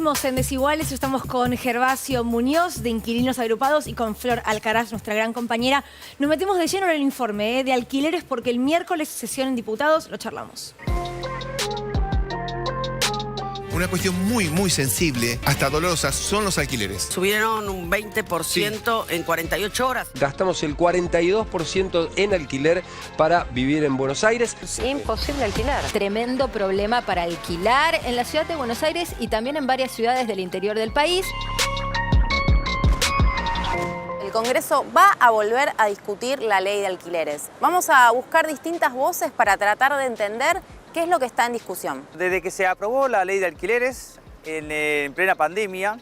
Seguimos en Desiguales, estamos con Gervasio Muñoz de Inquilinos Agrupados y con Flor Alcaraz, nuestra gran compañera. Nos metemos de lleno en el informe de alquileres porque el miércoles sesión en diputados, lo charlamos. Una cuestión muy sensible, hasta dolorosa, son los alquileres. Subieron un 20% en 48 horas. Gastamos el 42% en alquiler para vivir en Buenos Aires. Es imposible alquilar. Tremendo problema para alquilar en la ciudad de Buenos Aires y también en varias ciudades del interior del país. El Congreso va a volver a discutir la ley de alquileres. Vamos a buscar distintas voces para tratar de entender qué es lo que está en discusión. Desde que se aprobó la ley de alquileres en plena pandemia,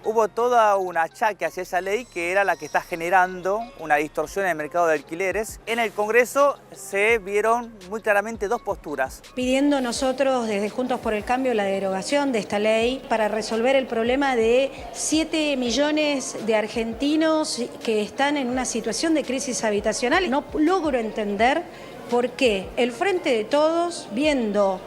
hubo toda un achaque hacia esa ley que era la que está generando una distorsión en el mercado de alquileres. En el Congreso se vieron muy claramente dos posturas. Pidiendo nosotros desde Juntos por el Cambio la derogación de esta ley para resolver el problema de 7 millones de argentinos que están en una situación de crisis habitacional. No logro entender por qué el Frente de Todos, viendo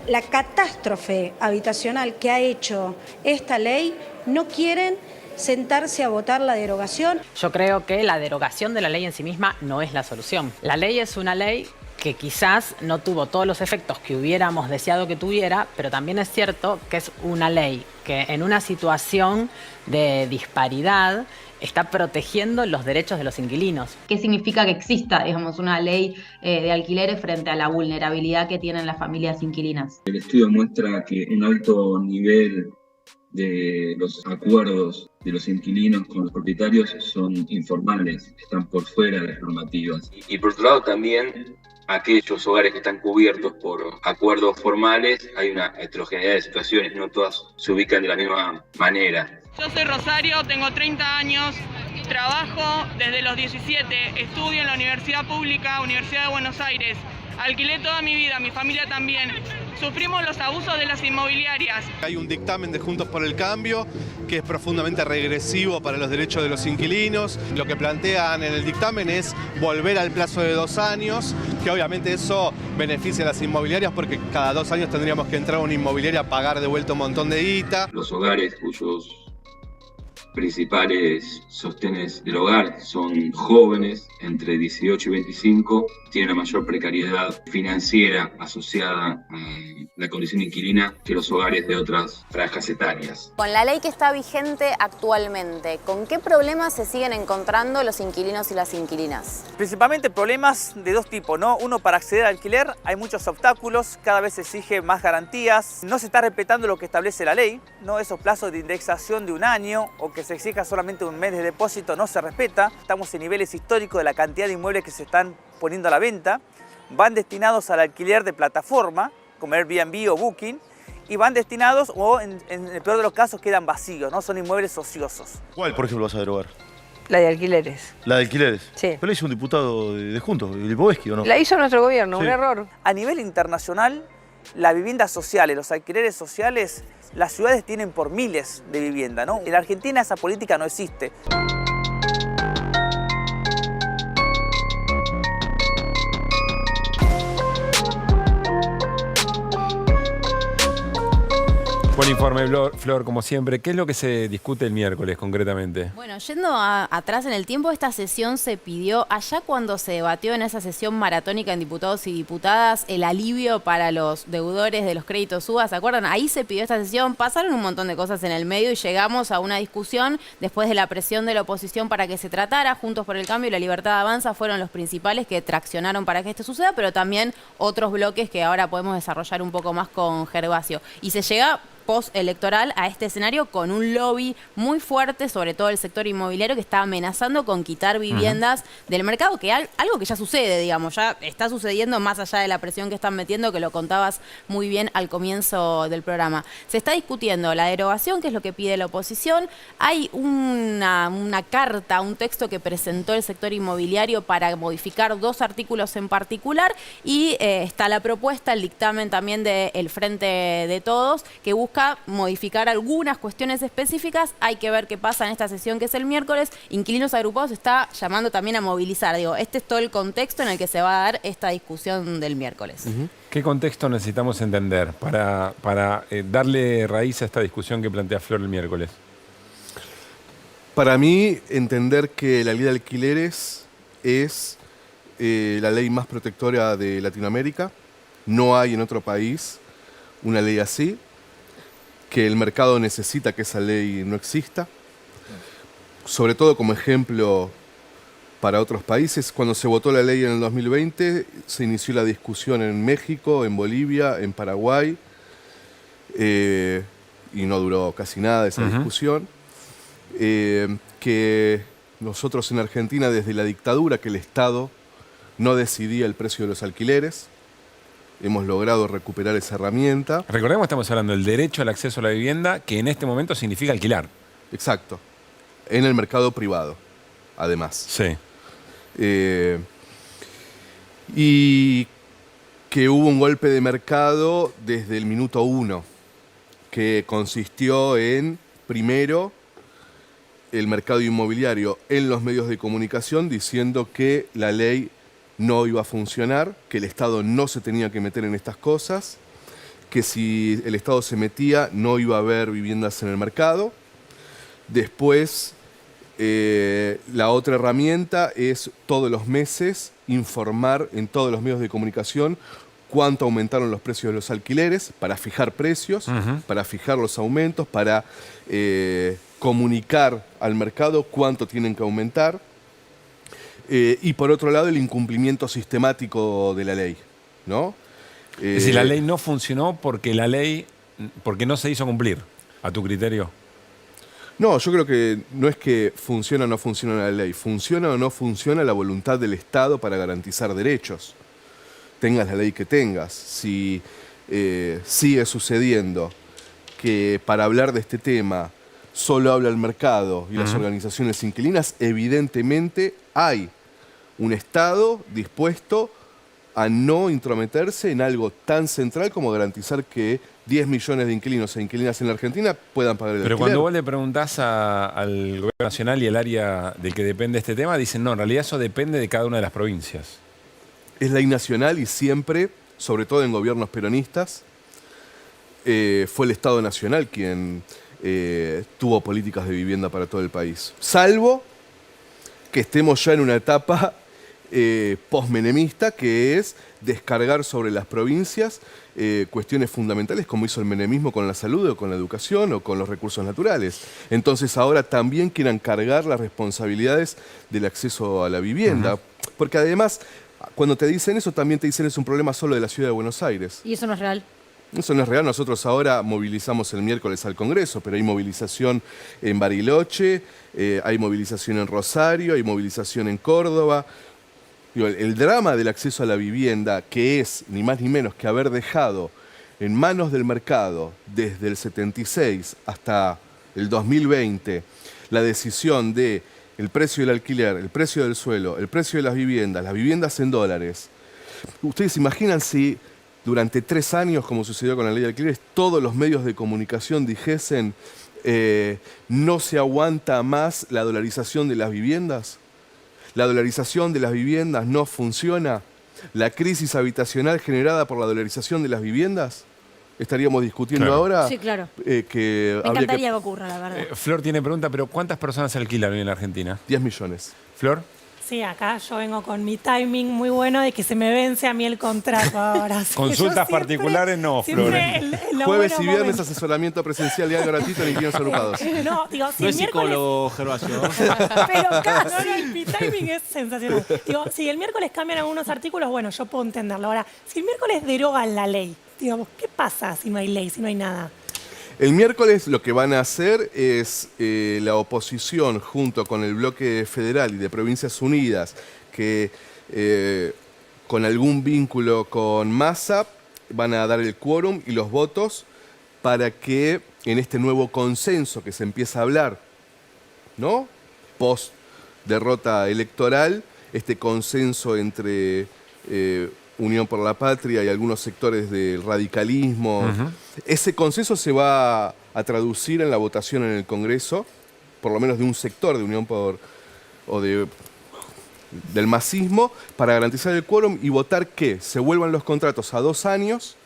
la catástrofe habitacional que ha hecho esta ley, no quieren sentarse a votar la derogación. Yo creo que la derogación de la ley en sí misma no es la solución. La ley es una ley que quizás no tuvo todos los efectos que hubiéramos deseado que tuviera, pero también es cierto que es una ley que en una situación de disparidad está protegiendo los derechos de los inquilinos. ¿Qué significa que exista, digamos, una ley de alquileres frente a la vulnerabilidad que tienen las familias inquilinas? El estudio muestra que un alto nivel de los acuerdos de los inquilinos con los propietarios son informales, están por fuera de las normativas. Y por otro lado también aquellos hogares que están cubiertos por acuerdos formales, hay una heterogeneidad de situaciones, no todas se ubican de la misma manera. Yo soy Rosario, tengo 30 años, trabajo desde los 17, estudio en la Universidad Pública, Universidad de Buenos Aires. Alquilé toda mi vida, mi familia también. Sufrimos los abusos de las inmobiliarias. Hay un dictamen de Juntos por el Cambio que es profundamente regresivo para los derechos de los inquilinos. Lo que plantean en el dictamen es volver al plazo de 2 años, que obviamente eso beneficia a las inmobiliarias porque cada 2 años tendríamos que entrar a una inmobiliaria a pagar de vuelta un montón de guita. Los hogares cuyos principales sostenes del hogar son jóvenes entre 18 y 25, tienen una mayor precariedad financiera asociada a la condición inquilina que los hogares de otras franjas etarias. Con la ley que está vigente actualmente, ¿con qué problemas se siguen encontrando los inquilinos y las inquilinas? Principalmente problemas de dos tipos, ¿no? Uno, para acceder al alquiler hay muchos obstáculos, cada vez se exige más garantías, no se está respetando lo que establece la ley, ¿no? Esos plazos de indexación de 1 año o que se exija solamente 1 mes de depósito no se respeta. Estamos en niveles históricos de la cantidad de inmuebles que se están poniendo a la venta. Van destinados al alquiler de plataforma, como Airbnb o Booking, y van destinados, o en el peor de los casos, quedan vacíos, ¿no? Son inmuebles ociosos. ¿Cuál, por ejemplo, vas a derogar? La de alquileres. ¿La de alquileres? Sí. ¿Pero la hizo un diputado de Juntos, Lipovetsky, o no? La hizo nuestro gobierno, sí. Un error. A nivel internacional, las viviendas sociales, los alquileres sociales, las ciudades tienen por miles de viviendas, ¿no? En Argentina esa política no existe. Buen informe, Flor, como siempre. ¿Qué es lo que se discute el miércoles concretamente? Bueno, yendo atrás en el tiempo, esta sesión se pidió, allá cuando se debatió en esa sesión maratónica en diputados y diputadas, el alivio para los deudores de los créditos UBA, ¿se acuerdan? Ahí se pidió esta sesión, pasaron un montón de cosas en el medio y llegamos a una discusión después de la presión de la oposición para que se tratara. Juntos por el Cambio y La Libertad Avanza fueron los principales que traccionaron para que esto suceda, pero también otros bloques que ahora podemos desarrollar un poco más con Gervasio. Y se llega postelectoral a este escenario con un lobby muy fuerte, sobre todo el sector inmobiliario, que está amenazando con quitar viviendas del mercado, que algo que ya sucede, digamos, ya está sucediendo más allá de la presión que están metiendo, que lo contabas muy bien al comienzo del programa. Se está discutiendo la derogación, que es lo que pide la oposición. Hay una carta, un texto que presentó el sector inmobiliario para modificar 2 artículos en particular y está la propuesta, el dictamen también del Frente de Todos, que busca busca modificar algunas cuestiones específicas. Hay que ver qué pasa en esta sesión que es el miércoles. Inquilinos Agrupados está llamando también a movilizar. Digo, este es todo el contexto en el que se va a dar esta discusión del miércoles. ¿Qué contexto necesitamos entender para darle raíz a esta discusión que plantea Flor el miércoles? Para mí, entender que la ley de alquileres es la ley más protectora de Latinoamérica. No hay en otro país una ley así, que el mercado necesita que esa ley no exista. Sobre todo como ejemplo para otros países, cuando se votó la ley en el 2020, se inició la discusión en México, en Bolivia, en Paraguay, y no duró casi nada esa discusión. Que nosotros en Argentina, desde la dictadura, que el Estado no decidía el precio de los alquileres, hemos logrado recuperar esa herramienta. Recordemos que estamos hablando del derecho al acceso a la vivienda, que en este momento significa alquilar. Exacto. En el mercado privado, además. Sí. Y que hubo un golpe de mercado desde el minuto 1, que consistió en, primero, el mercado inmobiliario en los medios de comunicación diciendo que la ley no iba a funcionar, que el Estado no se tenía que meter en estas cosas, que si el Estado se metía no iba a haber viviendas en el mercado. Después, la otra herramienta es todos los meses informar en todos los medios de comunicación cuánto aumentaron los precios de los alquileres, para fijar precios, para fijar los aumentos, para comunicar al mercado cuánto tienen que aumentar. Y por otro lado, el incumplimiento sistemático de la ley, ¿no? Es decir, la ley no funcionó porque no se hizo cumplir, a tu criterio. No, yo creo que no es que funciona o no funciona la ley. Funciona o no funciona la voluntad del Estado para garantizar derechos. Tengas la ley que tengas. Si sigue sucediendo que para hablar de este tema solo habla el mercado y las organizaciones inquilinas, evidentemente hay un Estado dispuesto a no intrometerse en algo tan central como garantizar que 10 millones de inquilinos e inquilinas en la Argentina puedan pagar el alquiler. Pero cuando vos le preguntás al Gobierno Nacional y el área del que depende este tema, dicen, no, en realidad eso depende de cada una de las provincias. Es ley nacional y siempre, sobre todo en gobiernos peronistas, fue el Estado Nacional quien tuvo políticas de vivienda para todo el país. Salvo que estemos ya en una etapa postmenemista, que es descargar sobre las provincias cuestiones fundamentales como hizo el menemismo con la salud o con la educación o con los recursos naturales. Entonces ahora también quieran cargar las responsabilidades del acceso a la vivienda. Porque además, cuando te dicen eso, también te dicen es un problema solo de la ciudad de Buenos Aires. ¿Y eso no es real? Eso no es real. Nosotros ahora movilizamos el miércoles al Congreso, pero hay movilización en Bariloche, hay movilización en Rosario, hay movilización en Córdoba. El drama del acceso a la vivienda, que es ni más ni menos que haber dejado en manos del mercado desde el 76 hasta el 2020 la decisión de el precio del alquiler, el precio del suelo, el precio de las viviendas en dólares. ¿Ustedes imaginan si durante 3 años, como sucedió con la ley de alquileres, todos los medios de comunicación dijesen no se aguanta más la dolarización de las viviendas? La dolarización de las viviendas no funciona. La crisis habitacional generada por la dolarización de las viviendas, estaríamos discutiendo ahora. Sí, claro. Que me encantaría que ocurra, la verdad. Flor tiene pregunta, pero ¿cuántas personas alquilan hoy en la Argentina? 10 millones. ¿Flor? Sí, acá yo vengo con mi timing muy bueno de que se me vence a mí el contrato ahora. Consultas particulares no, Flor. Jueves y viernes asesoramiento presencial y gratuito en Inquilinos Agrupados. No, digo, si no el es psicólogo, Gervasio. Pero casi. No, mi timing es sensacional. Digo, si el miércoles cambian algunos artículos, bueno, yo puedo entenderlo. Ahora, si el miércoles derogan la ley, digamos, ¿qué pasa si no hay ley, si no hay nada? El miércoles lo que van a hacer es la oposición junto con el bloque federal y de Provincias Unidas, que con algún vínculo con Massa van a dar el quórum y los votos para que en este nuevo consenso que se empieza a hablar, ¿no? Post derrota electoral, este consenso entre Unión por la Patria y algunos sectores del radicalismo. Ese consenso se va a traducir en la votación en el Congreso, por lo menos de un sector de Unión del masismo, para garantizar el quórum y votar que se vuelvan los contratos a 2 años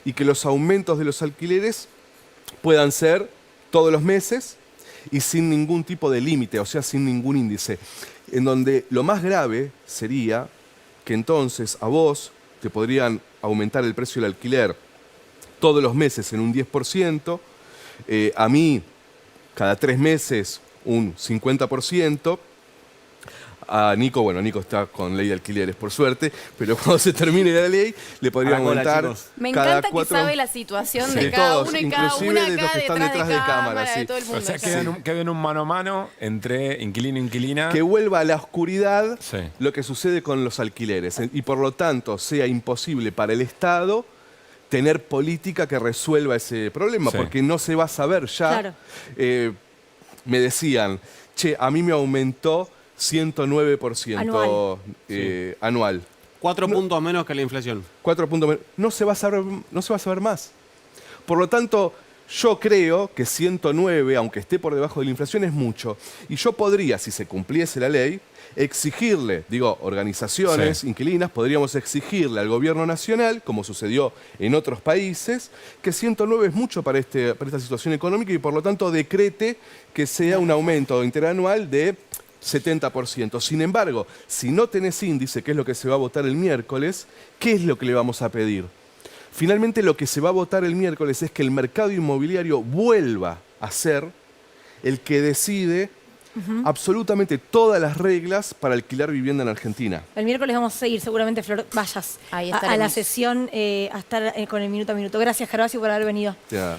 y que los aumentos de los alquileres puedan ser todos los meses y sin ningún tipo de límite, o sea, sin ningún índice. En donde lo más grave sería que entonces a vos te podrían aumentar el precio del alquiler todos los meses en un 10%, a mí cada 3 meses un 50%, a Nico, bueno, Nico está con ley de alquileres, por suerte, pero cuando se termine la ley, le podrían aumentar. Me cada encanta 4... que sabe la situación Sí, de cada todos, uno y cada inclusive una de los acá que están detrás de cámara, sí. de todo el mundo. O sea, queda en un mano a mano entre inquilino e inquilina. Que vuelva a la oscuridad Sí. lo que sucede con los alquileres y por lo tanto sea imposible para el Estado tener política que resuelva ese problema, Sí. porque no se va a saber ya. Claro. Me decían, che, a mí me aumentó 109% anual. 4 puntos menos que la inflación. 4 puntos menos. No se va a saber más. Por lo tanto, yo creo que 109, aunque esté por debajo de la inflación, es mucho. Y yo podría, si se cumpliese la ley, exigirle, organizaciones inquilinas, podríamos exigirle al gobierno nacional, como sucedió en otros países, que 109 es mucho para esta situación económica y por lo tanto decrete que sea un aumento interanual de 70%. Sin embargo, si no tenés índice, que es lo que se va a votar el miércoles, ¿qué es lo que le vamos a pedir? Finalmente lo que se va a votar el miércoles es que el mercado inmobiliario vuelva a ser el que decide absolutamente todas las reglas para alquilar vivienda en Argentina. El miércoles vamos a seguir, seguramente, Flor, vayas Ahí a la estaremos. sesión a estar con el minuto a minuto. Gracias, Gervasio, por haber venido. Ya.